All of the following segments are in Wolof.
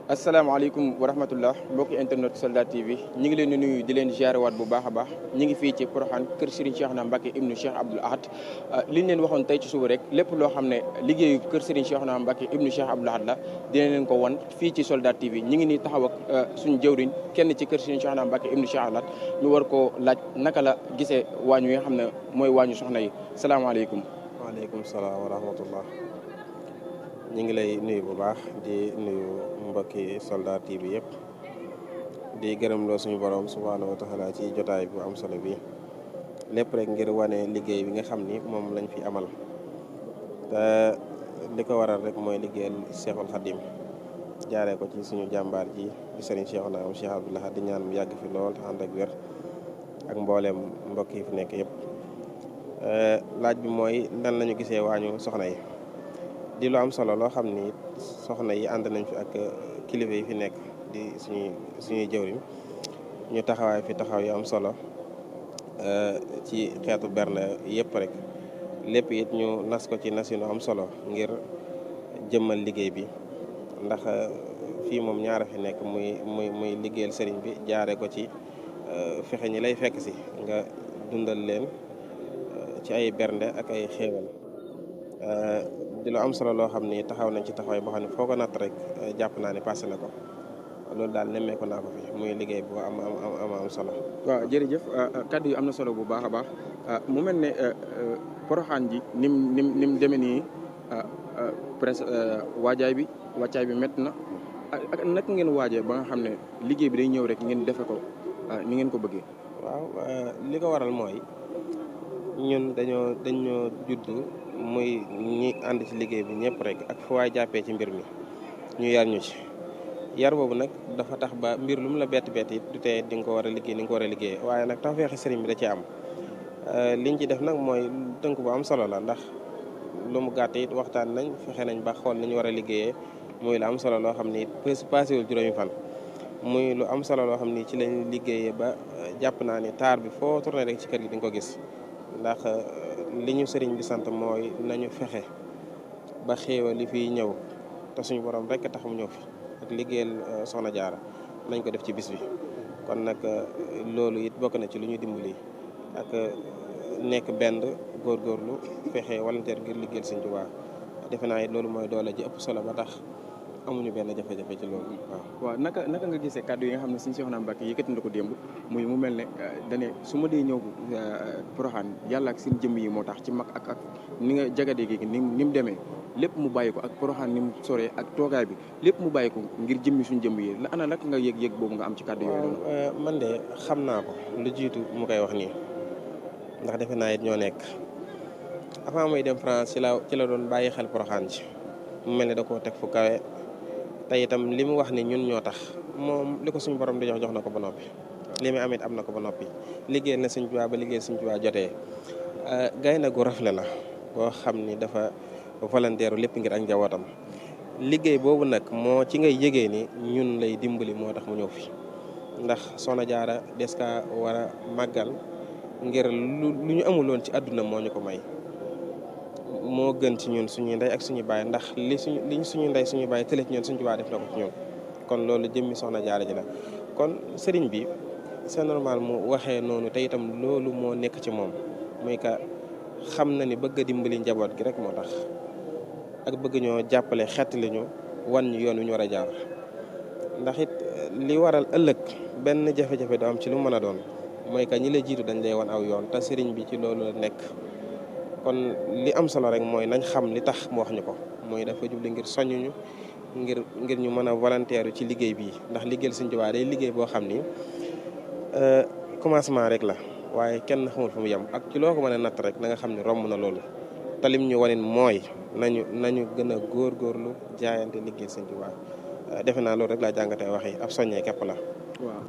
asalaamaaleykum wa rahmatullah mbokki internet Soldat TV ñi ngi leen di nuyu di leen ziarewaat bu baax a baax ñi ngi fii ci Porokhane kër Serigne Cheikhouna Mbacké ibnu Cheikh Abdoul Ahad liñ leen waxoon tey ci suba rek lépp loo xam ne liggéeyu kër Serigne Cheikhouna Mbacké ibnu Cheikh Abdoul Ahad la dina leen ko won fii ci Soldat TV ñi ngi nii taxaw ak suñu jëwriñ kenn ci kër Serigne Cheikhouna Mbacké ibnu Cheikh Abdoul Ahad ñu war koo laaj naka la gisee waañ wi nga xam ne mooy waañu soxna yi salaamaaleykum. waaleykum salaam wa rahmatullah ñu ngi lay nuyu bu baax di nuyu mbokki Soldat TV yëpp di gërëm loo suñu borom subhaanahu wa taala ci jotaay bu am solo bi lépp rek ngir wane liggéey bi nga xam ni moom lañ fi amal te li ko waral rek mooy liggéeyal Cheikhul Khadim jaaree ko ci suñu jàmbaar ji di Serigne Cheikhouna am Cheikh Abdoul Ahad di ñaan mu yàgg fi lool te ànd ak wér ak mbooleem mbokk yi fi nekk yëpp laaj bi mooy nan lañu gisee waañu soxna yi di lu am solo loo xam ni soxna yi ànd nañ fi ak kilifa yi fi nekk di suñuy jëwriñ ñu taxawaay fi taxaw yu am solo ci xeetu bernde yëpp rek lépp it ñu nas ko ci nasinu am solo ngir jëmmal liggéey bi ndax fii moom ñaara fi nekk muy liggéeyal sëriñ bi jaare ko ci fexe ñi lay fekk si nga dundal leen ci ay bernde ak ay xéewal di lu am solo loo xam ni taxaw nañ ci taxawaay boo xam ne foo ko natt rek jàpp naa ne passé na ko loolu daal nemmeeku naa ko fi muy liggéey bu am solo. waaw jërëjëf kaddu yi am na solo bu baax a baax mu mel ne Porokhane ji nim demee nii presque wàccaay bi métti na ak naka ngeen waajee ba nga xam ne liggéey bi day ñëw rek ngeen defe ko ni ngeen ko bëggee. waaw li ko waral mooy ñun dañoo juddu muy ñi ànd ci liggéey bi ñëpp rek ak fu waay jàppee ci mbir mi ñu yar ñu ci yar boobu nag dafa tax ba mbir lu mu la bett it du tee di nga ko war a liggéey ni nga ko war a liggéeyee waaye nag tawfeexi sëriñ bi da cee am liñ ci def nag mooy tënk bu am solo la ndax lu mu gàtt it waxtaan nañ fexe nañ ba xool ni ñu war a liggéeyee muy lu am solo loo xam ni it paasewul juróomi fan muy lu am solo loo xam ni ci lañ liggéeyee ba jàpp naa ni taar bi foo tourné rek ci kër gi di nga ko gis ndax li ñu sëriñ bi sant mooy nañu fexe ba xéewal li fiy ñëw te suñu borom rek tax mu ñëw fi ak liggéeyal soxna jaara nañ ko def ci bis bi kon nag loolu it bokk na ci lu ñu dimbali ak nekk benn góorgóorlu fexe volontaire ngir liggéeyal Sëriñ Tuubaa defe naa it loolu mooy doole ji ëpp solo ba tax amuñu benn jafe-jafe ci loolu waaw naka nga gisee kàddu yi nga xam ne Sëriñ Cheikhouna Mbacké yëkkati na ko démb muy mu mel ne dane su ma dee ñëw Porokhane yàlla ak seen jëmm yi moo tax ci mag ak ni nga jagadee gi ni mu demee lépp mu bàyyi ko ak Porokhane ni mu soree ak toogaay bi lépp mu bàyyi ko ngir jëmmi suñu jëmm yi la ana nag nga yëg boobu nga am ci kàddu yooyu noonu. man de xam naa ko lu jiitu mu koy wax nii ndax defe naa it ñoo nekk avant muy dem France ci la doon bàyyi xel Porokhane ci mu mel ne da koo teg fu kawe te itam li mu wax ni ñun ñoo tax moom li ko suñu borom di jox na ko ba noppi li mu amit am na ko ba noppi liggéey na Sëriñ Tuubaa ba liggéey Sëriñ Tuubaa jotee gaynde gu rafle la boo xam ni dafa volontaire lépp ngir ak njabootam liggéey boobu nag moo ci ngay yëgee ni ñun lay dimbali moo tax mu ñëw fi ndax soxna jaara des ka war a màggal ngir lu ñu amuloon ci àdduna moo ñu ko may moo gën ci ñun suñuy ndey ak suñu baay ndax li suñu ndey suñu baay tële ci ñun Sëriñ Tuubaa def na ko ci ñun kon loolu jëmmi soxna jaara ji la kon sëriñ bi c'est normal mu waxee noonu te itam loolu moo nekk ci moom muy ka xam na ni bëgg a dimbali njaboot gi rek moo tax ak bëgg ñoo jàppale xettali ñu wan ñu yoon wi ñu war a jaar ndax it li waral ëllëg benn jafe-jafe du am ci lu mën a doon mooy que ñi la jiitu dañ lay wan aw yoon te sëriñ bi ci loolu la nekk kon li am solo rek mooy nañ xam li tax mu wax ñu ko mooy dafa jubli ngir soññuñu ngir ñu mën a volontaire ci liggéey bii ndax liggéeyal Sëriñ Tuubaa day liggéey boo xam ni commencement rek la waaye kenn xamul fu mu yem ak ci loo ko mën a natt rek na nga xam ne romb na loolu te lim ñu wanin mooy nañu gën a góorgóorlu jaayante liggéeyal Sëriñ Tuubaa defe naa loolu rek laa jàngatee wax yi ab soññee képp la. waaw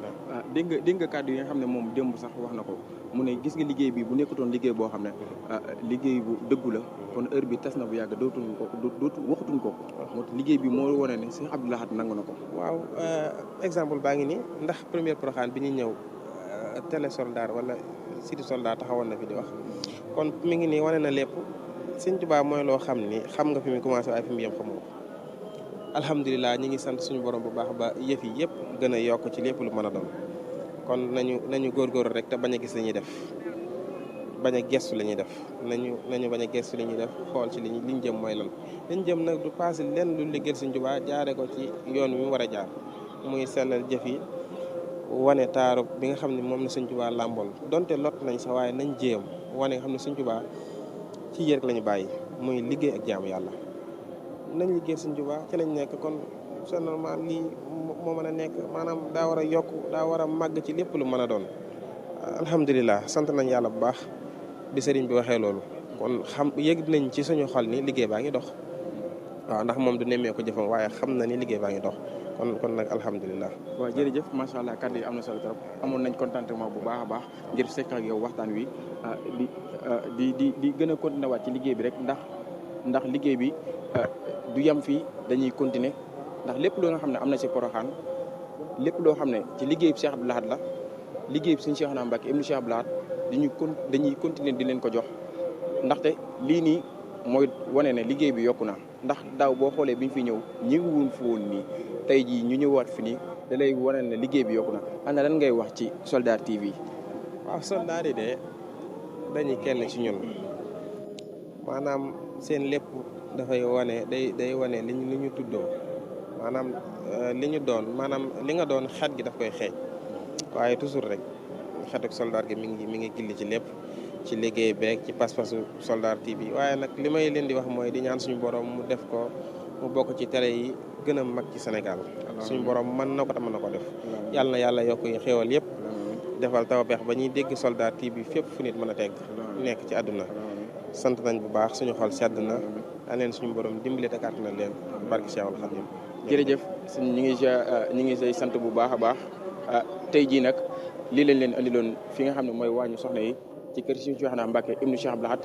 dégg nga kàddu yi nga xam ne moom démb sax wax na ko mu ne gis nga liggéey bi bu nekkutoon liggéey boo xam ne liggéey bu dëggu la kon heure bi tas na bu yàgg dootuñ ko waxatuñ ko moo tax liggéey bi moo wane ne Cheikh Abdoul Ahad nangu na ko. waaw exemple baa ngi nii ndax première Porokhane bi ñuy ñëw télé soldat wala site soldat taxawoon na fi di wax kon mi ngi nii wane na lépp Sëriñ Tuubaa mooy loo xam ni xam nga fi mu commencé waaye fi mu yem xamoo ko alhamdulilah ñi ngi sant suñu borom bu baax ba yëf yi yëpp gën a yokk ci lépp lu mën a doon kon nañu góorgóorlu rek te bañ a gis li ñuy def bañ a gestu li ñuy def nañu bañ a gestu li ñuy def xool ci liñ jëm mooy lan liñ jëm nag du passé lenn lu liggéeyal Sëñ Tuubaa jaare ko ci yoon wi mu war a jaar muy sellal jëf yi wane taaru bi nga xam ne moom la Sëñ Tuubaa làmbool donte lot nañ sax waaye nañ jéem wane nga xam ne Sëñ Tuubaa ci yéen rek lañu bàyyi muy liggéey ak jaamu yàlla nañ liggéey Sëñ Tuubaa ci lañ nekk kon c'est normal lii moo mën a nekk maanaam daa war a yokk daa war a màgg ci lépp lu mën a doon alhamdulilah sant nañ yàlla bu baax bi sëriñ bi waxee loolu kon xam yëg nañ ci suñu xol ni liggéey baa ngi dox waaw ndax moom du nemmee ko jëfam waaye xam na ni liggéey baa ngi dox kon nag alhamdulilah. waaw jërëjëf macha allah kàddu yi am na solo trop amoon nañ contentement bu baax a baax ngir sekk ak yow waxtaan wi di gën a continuer waat ci liggéey bi rek ndax liggéey bi du yem fii dañuy continuer ndax lépp loo nga xam ne am na ci Porokhane lépp loo xam ne ci liggéey bi Cheikh Abdou Lahad la liggéey bi Sëñ Cheikhouna Mbacké ibnu Cheikh Abdou Lahad dañuy continuer di leen ko jox ndaxte lii nii mooy wane ne liggéey bi yokku na ndax daaw boo xoolee bi ñu fi ñëw ñi ngi woon fu woon nii tey jii ñu ñëwaat fi nii da lay wane ne liggéey bi yokku na ana lan ngay wax ci Soldar TV. waaw Soldar yi de dañuy kenn ci ñun maanaam seen lépp dafay wane day wane li ñu tuddoo maanaam li ñu doon maanaam li nga doon xet gi daf koy xeeñ waaye toujours rek xetuk Soldar gi mi ngi gilli ci lépp ci liggéey beeg ci pas-pasu Soldar TV waaye nag li may leen di wax mooy di ñaan suñu borom mu def ko mu bokk ci télé yi gën a mag ci Sénégal suñu borom mën na ko te mën na ko def yàlla na yàlla yokk yi xéewal yëpp defal tawfeex ba ñuy dégg Soldar TV fépp fu nit mën a tegg nekk ci àdduna sant nañ bu baax suñu xol sedd na a leen suñu borom dimbali te kàttan na leen barki Cheikhul Khadim jërëjëf ñi ngi say sant bu baax a baax tey jii nag lii leen andiloon fi nga xam ne mooy waañu soxna yi ci kër Sëñ Cheikhouna Mbacké ibnu Cheikh Abdou Lahad